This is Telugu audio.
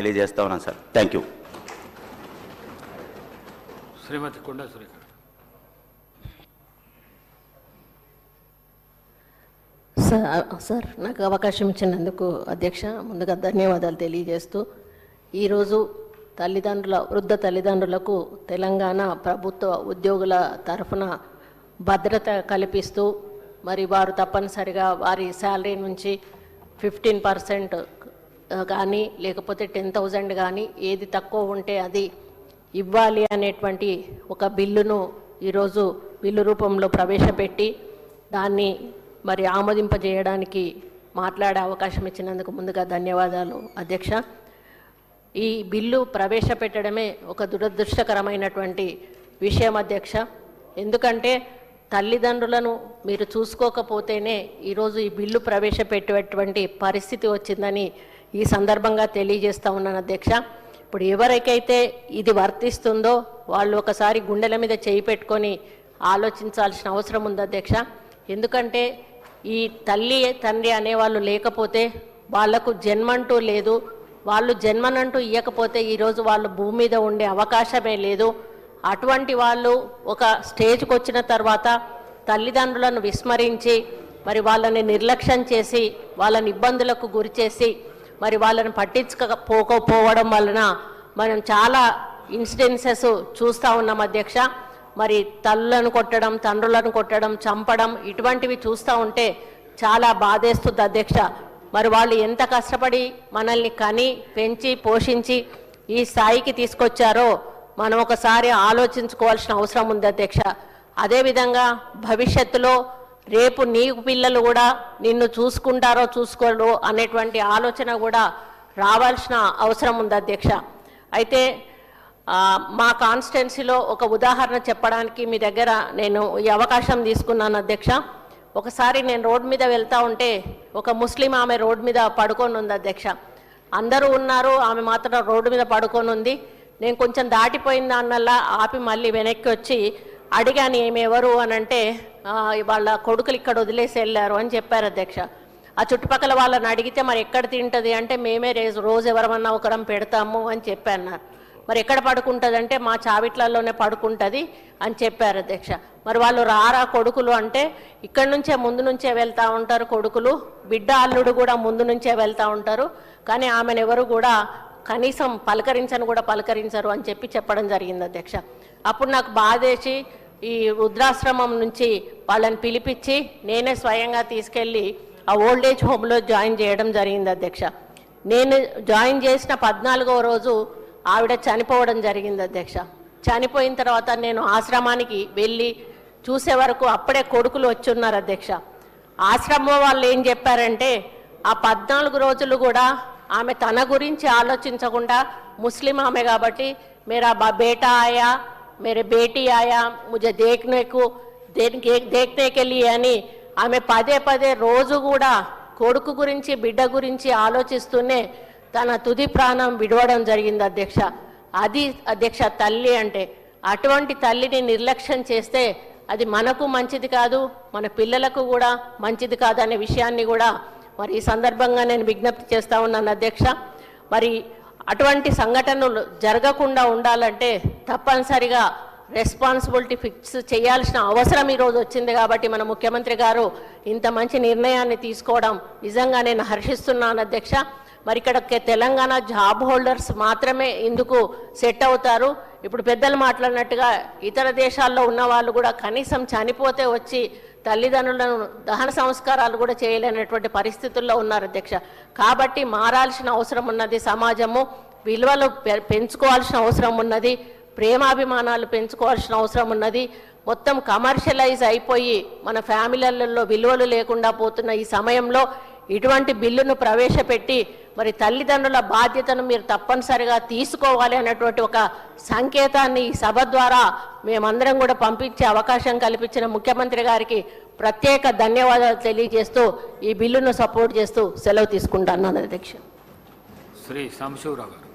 తెలియజేస్తా ఉన్నాను sir. Thank you. Shrimati Konda Surekha. Sir నాకు అవకాశం ఇచ్చినందుకు అధ్యక్ష ముందుగా ధన్యవాదాలు తెలియజేస్తూ ఈరోజు వృద్ధ తల్లిదండ్రులకు తెలంగాణ ప్రభుత్వ ఉద్యోగుల తరఫున భద్రత కల్పిస్తూ మరి వారు తప్పనిసరిగా వారి శాలరీ నుంచి 15% కానీ లేకపోతే 10,000 కానీ ఏది తక్కువ ఉంటే అది ఇవ్వాలి అనేటువంటి ఒక బిల్లును ఈరోజు బిల్లు రూపంలో ప్రవేశపెట్టి దాన్ని మరి ఆమోదింపజేయడానికి మాట్లాడే అవకాశం ఇచ్చినందుకు ముందుగా ధన్యవాదాలు అధ్యక్ష. ఈ బిల్లు ప్రవేశపెట్టడమే ఒక దురదృష్టకరమైనటువంటి విషయం అధ్యక్ష. ఎందుకంటే తల్లిదండ్రులను మీరు చూసుకోకపోతేనే ఈరోజు ఈ బిల్లు ప్రవేశపెట్టేటువంటి పరిస్థితి వచ్చిందని ఈ సందర్భంగా తెలియజేస్తూ ఉన్నాను అధ్యక్ష. ఇప్పుడు ఎవరికైతే ఇది వర్తిస్తుందో వాళ్ళు ఒకసారి గుండెల మీద చేయి పెట్టుకొని ఆలోచించాల్సిన అవసరం ఉంది అధ్యక్ష. ఎందుకంటే ఈ తల్లి తండ్రి అనేవాళ్ళు లేకపోతే వాళ్లకు జన్మంటూ లేదు, వాళ్ళు జన్మనంటూ ఇవ్వకపోతే ఈరోజు వాళ్ళు భూమి మీద ఉండే అవకాశమే లేదు. అటువంటి వాళ్ళు ఒక స్టేజ్కి వచ్చిన తర్వాత తల్లిదండ్రులను విస్మరించి మరి వాళ్ళని నిర్లక్ష్యం చేసి వాళ్ళని ఇబ్బందులకు గురి చేసి మరి వాళ్ళని పట్టించుకోకపోవడం వలన మనం చాలా ఇన్సిడెన్సెస్ చూస్తూ ఉన్నాం అధ్యక్ష. మరి తల్లులను కొట్టడం, తండ్రులను కొట్టడం, చంపడం ఇటువంటివి చూస్తూ ఉంటే చాలా బాధేస్తుంది అధ్యక్ష. మరి వాళ్ళు ఎంత కష్టపడి మనల్ని కని పెంచి పోషించి ఈ స్థాయికి తీసుకొచ్చారో మనం ఒకసారి ఆలోచించుకోవాల్సిన అవసరం ఉంది అధ్యక్ష. అదేవిధంగా భవిష్యత్తులో రేపు నీ పిల్లలు కూడా నిన్ను చూసుకుంటారో చూసుకోరో అనేటువంటి ఆలోచన కూడా రావాల్సిన అవసరం ఉంది అధ్యక్ష. అయితే మా కాన్స్టిట్యున్సీలో ఒక ఉదాహరణ చెప్పడానికి మీ దగ్గర నేను ఈ అవకాశం తీసుకున్నాను అధ్యక్ష. ఒకసారి నేను రోడ్ మీద వెళ్తూ ఉంటే ఒక ముస్లిం ఆమె రోడ్ మీద పడుకొని ఉంది అధ్యక్ష. అందరూ ఉన్నారు, ఆమె మాత్రం రోడ్డు మీద పడుకొని ఉంది. నేను కొంచెం దాటిపోయిందా అన్నల్లా ఆపి మళ్ళీ వెనక్కి వచ్చి అడిగాను ఏమి ఎవరు అని అంటే వాళ్ళ కొడుకులు ఇక్కడ వదిలేసి వెళ్ళారు అని చెప్పారు అధ్యక్ష. ఆ చుట్టుపక్కల వాళ్ళని అడిగితే మరి ఎక్కడ తింటుంది అంటే మేమే రోజు ఎవరమన్నా ఒకరం పెడతాము అని చెప్పన్నారు. మరి ఎక్కడ పడుకుంటుంది అంటే మా చావిట్లలోనే పడుకుంటుంది అని చెప్పారు అధ్యక్ష. మరి వాళ్ళు రారా కొడుకులు అంటే ఇక్కడ నుంచే ముందు నుంచే వెళ్తూ ఉంటారు కొడుకులు, బిడ్డ అల్లుడు కూడా ముందు నుంచే వెళ్తూ ఉంటారు, కానీ ఆమెను ఎవరు కూడా కనీసం పలకరించరు అని చెప్పడం జరిగింది అధ్యక్ష. అప్పుడు నాకు బాధేసి ఈ వృద్ధాశ్రమం నుంచి వాళ్ళని పిలిపించి నేనే స్వయంగా తీసుకెళ్ళి ఆ ఓల్డేజ్ హోమ్లో జాయిన్ చేయడం జరిగింది అధ్యక్ష. నేను జాయిన్ చేసిన 14వ రోజు ఆవిడ చనిపోవడం జరిగింది అధ్యక్ష. చనిపోయిన తర్వాత నేను ఆశ్రమానికి వెళ్ళి చూసే వరకు అప్పుడే కొడుకులు వచ్చి ఉన్నారు అధ్యక్ష. ఆశ్రమం వాళ్ళు ఏం చెప్పారంటే ఆ 14 రోజులు కూడా ఆమె తన గురించి ఆలోచించకుండా ముస్లిం ఆమె కాబట్టి మేరా బేటా ఆయా, మేరే బేటీ ఆయా, ముझे देखने के लिए అని ఆమె పదే రోజు కూడా కొడుకు గురించి బిడ్డ గురించి ఆలోచిస్తూనే తన తుది ప్రాణం విడవడం జరిగింది అధ్యక్ష. అది అధ్యక్ష తల్లి అంటే. అటువంటి తల్లిని నిర్లక్ష్యం చేస్తే అది మనకు మంచిది కాదు, మన పిల్లలకు కూడా మంచిది కాదు అనే విషయాన్ని కూడా మరి ఈ సందర్భంగా నేను విజ్ఞప్తి చేస్తూ ఉన్నాను అధ్యక్ష. మరి అటువంటి సంఘటనలు జరగకుండా ఉండాలంటే తప్పనిసరిగా రెస్పాన్సిబిలిటీ ఫిక్స్ చేయాల్సిన అవసరం ఈరోజు వచ్చింది. కాబట్టి మన ముఖ్యమంత్రి గారు ఇంత మంచి నిర్ణయాన్ని తీసుకోవడం నిజంగా నేను హర్షిస్తున్నాను అధ్యక్ష. మరి ఇక్కడ తెలంగాణ జాబ్ హోల్డర్స్ మాత్రమే ఇందుకు సెట్ అవుతారు. ఇప్పుడు పెద్దలు మాట్లాడినట్టుగా ఇతర దేశాల్లో ఉన్న వాళ్ళు కూడా కనీసం చనిపోతే వచ్చి తల్లిదండ్రులను దహన సంస్కారాలు కూడా చేయలేనటువంటి పరిస్థితుల్లో ఉన్నారు అధ్యక్ష. కాబట్టి మారాల్సిన అవసరం ఉన్నది, సమాజము విలువలు పెంచుకోవాల్సిన అవసరం ఉన్నది, ప్రేమాభిమానాలు పెంచుకోవాల్సిన అవసరం ఉన్నది. మొత్తం కమర్షియలైజ్ అయిపోయి మన ఫ్యామిలీలలో విలువలు లేకుండా పోతున్న ఈ సమయంలో ఇటువంటి బిల్లును ప్రవేశపెట్టి మరి తల్లిదండ్రుల బాధ్యతను మీరు తప్పనిసరిగా తీసుకోవాలి అన్నటువంటి ఒక సంకేతాన్ని ఈ సభ ద్వారా మేమందరం కూడా పంపించే అవకాశం కల్పించిన ముఖ్యమంత్రి గారికి ప్రత్యేక ధన్యవాదాలు తెలియజేస్తూ ఈ బిల్లును సపోర్ట్ చేస్తూ సెలవు తీసుకుంటాను అధ్యక్ష. శ్రీ సాంబశివరావు గారు.